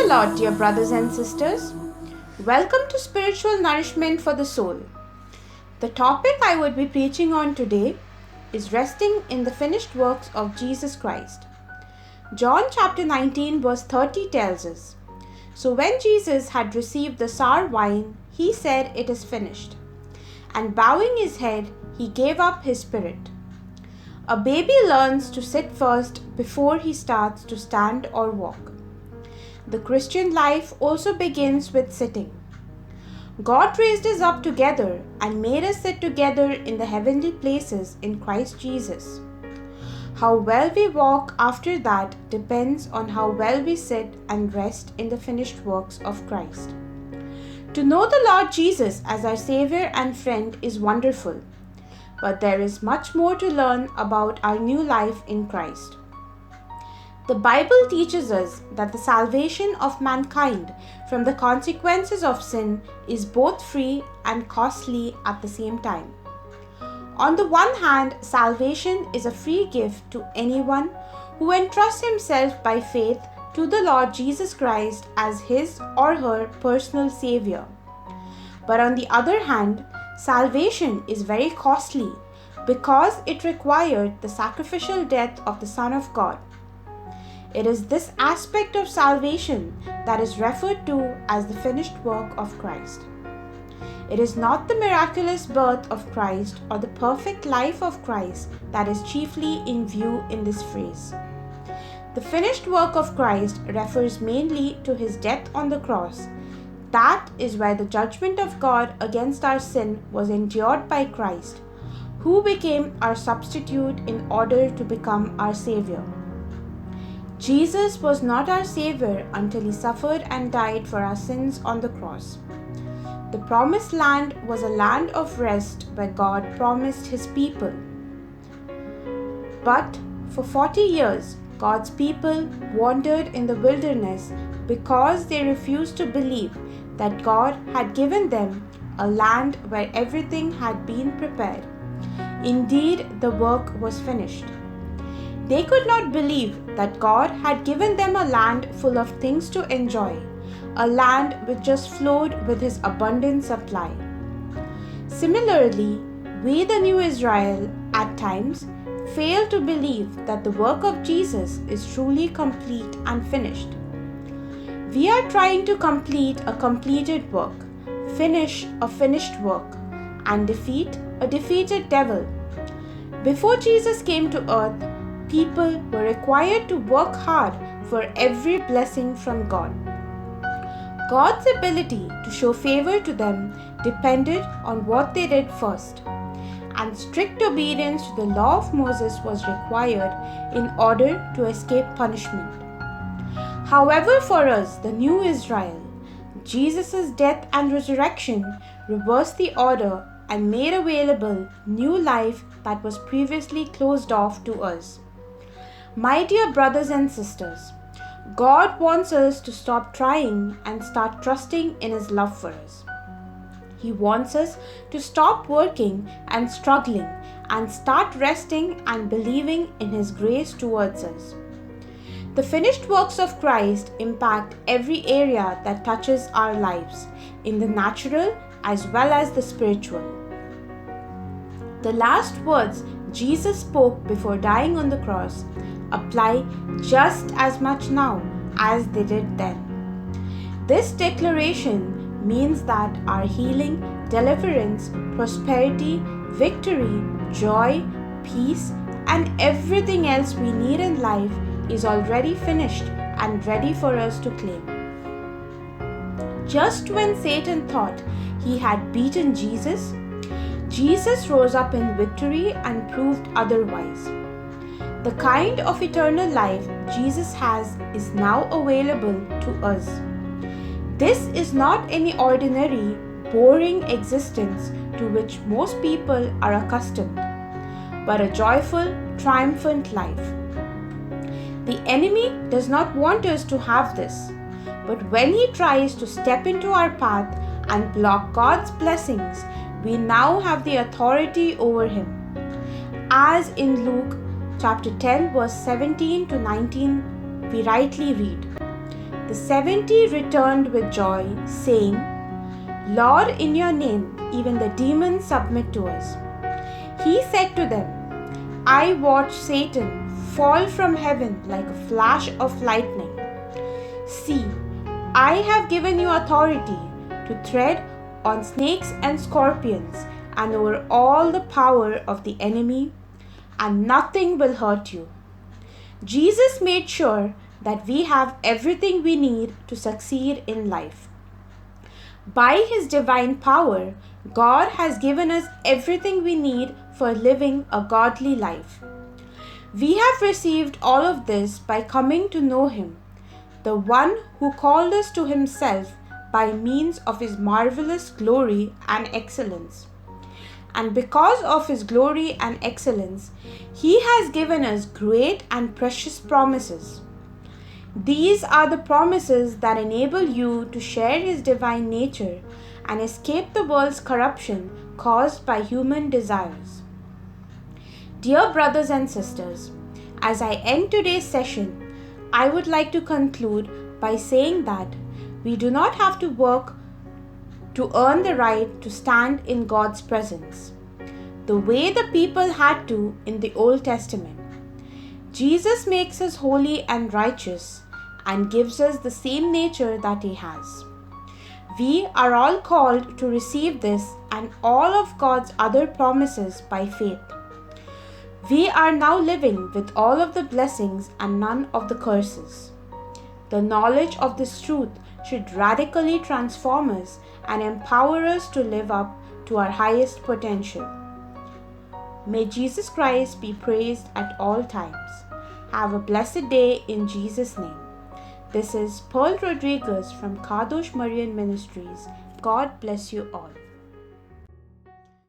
the Lord, dear brothers and sisters. Welcome to Spiritual Nourishment for the Soul. The topic I would be preaching on today is resting in the finished works of Jesus Christ. John chapter 19 verse 30 tells us, "So when Jesus had received the sour wine, he said, 'It is finished.' And bowing his head, he gave up his spirit." A baby learns to sit first before he starts to stand or walk. The Christian life also begins with sitting. God raised us up together and made us sit together in the heavenly places in Christ Jesus. How well we walk after that depends on how well we sit and rest in the finished works of Christ. To know the Lord Jesus as our Savior and friend is wonderful, but there is much more to learn about our new life in Christ. The Bible teaches us that the salvation of mankind from the consequences of sin is both free and costly at the same time. On the one hand, salvation is a free gift to anyone who entrusts himself by faith to the Lord Jesus Christ as his or her personal Savior. But on the other hand, salvation is very costly because it required the sacrificial death of the Son of God. It is this aspect of salvation that is referred to as the finished work of Christ. It is not the miraculous birth of Christ or the perfect life of Christ that is chiefly in view in this phrase. The finished work of Christ refers mainly to his death on the cross. That is where the judgment of God against our sin was endured by Christ, who became our substitute in order to become our Savior. Jesus was not our Savior until he suffered and died for our sins on the cross. The promised land was a land of rest where God promised his people. But for 40 years, God's people wandered in the wilderness because they refused to believe that God had given them a land where everything had been prepared. Indeed, the work was finished. They could not believe that God had given them a land full of things to enjoy, a land which just flowed with his abundant supply. Similarly, we, the new Israel, at times fail to believe that the work of Jesus is truly complete and finished. We are trying to complete a completed work, finish a finished work, and defeat a defeated devil. Before Jesus came to earth, people were required to work hard for every blessing from God. God's ability to show favor to them depended on what they did first, and strict obedience to the law of Moses was required in order to escape punishment. However, for us, the new Israel, Jesus' death and resurrection reversed the order and made available new life that was previously closed off to us. My dear brothers and sisters, God wants us to stop trying and start trusting in his love for us. He wants us to stop working and struggling and start resting and believing in his grace towards us. The finished works of Christ impact every area that touches our lives, in the natural as well as the spiritual. The last words Jesus spoke before dying on the cross apply just as much now as they did then. This declaration means that our healing, deliverance, prosperity, victory, joy, peace, and everything else we need in life is already finished and ready for us to claim. Just when Satan thought he had beaten Jesus, Jesus rose up in victory and proved otherwise. The kind of eternal life Jesus has is now available to us. This is not any ordinary, boring existence to which most people are accustomed, but a joyful, triumphant life. The enemy does not want us to have this, but when he tries to step into our path and block God's blessings, we now have the authority over him. As in Luke chapter 10 verse 17 to 19 we rightly read, The 70 returned with joy, saying, Lord, in your name even the demons submit to us. He said to them, I watched Satan fall from heaven like a flash of lightning. See, I have given you authority to tread on snakes and scorpions and over all the power of the enemy, and nothing will hurt you. Jesus made sure that we have everything we need to succeed in life. By His divine power, God has given us everything we need for living a godly life. We have received all of this by coming to know Him, the one who called us to Himself by means of His marvelous glory and excellence. And because of His glory and excellence, He has given us great and precious promises. These are the promises that enable you to share His divine nature and escape the world's corruption caused by human desires. Dear brothers and sisters, as I end today's session, I would like to conclude by saying that we do not have to work to earn the right to stand in God's presence, the way the people had to in the Old Testament. Jesus makes us holy and righteous and gives us the same nature that He has. We are all called to receive this and all of God's other promises by faith. We are now living with all of the blessings and none of the curses. The knowledge of this truth should radically transform us and empower us to live up to our highest potential. May Jesus Christ be praised at all times. Have a blessed day in Jesus' name. This is Pearl Rodriguez from Kadosh Marian Ministries. God bless you all.